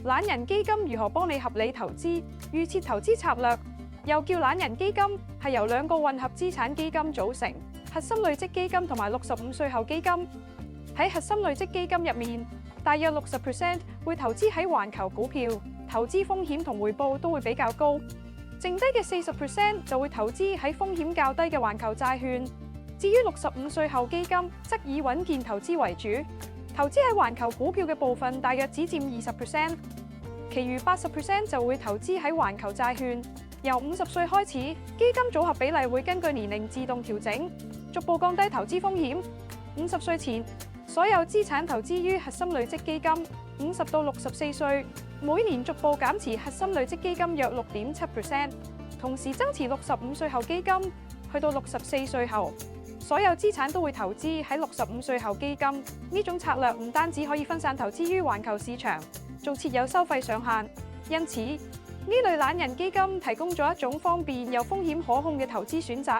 懶人基金如何幫你合理投資？預設投資策略，又叫懶人基金，係由兩個混合資產基金組成，核心累積基金同埋65歲後基金。喺核心累積基金入面，大約60% 會投資喺環球股票，投資風險同回報都會比較高。剩低嘅40% 就會投資喺風險較低嘅環球債券。至於65歲後基金，則以穩健投資為主，投資喺環球股票嘅部分大約只佔20%，其餘80% 就會投資喺環球債券。由50歲開始，基金組合比例會根據年齡自動調整，逐步降低投資風險。50歲前，所有資產投資於核心累積基金；50到64歲，每年逐步減持核心累積基金約6.7%，同時增持65歲後基金，去到64歲後，所有資產都會投資喺65歲後基金。呢種策略唔單止可以分散投資於環球市場，仲設有收費上限。因此，呢類懶人基金提供咗一種方便又風險可控嘅投資選擇。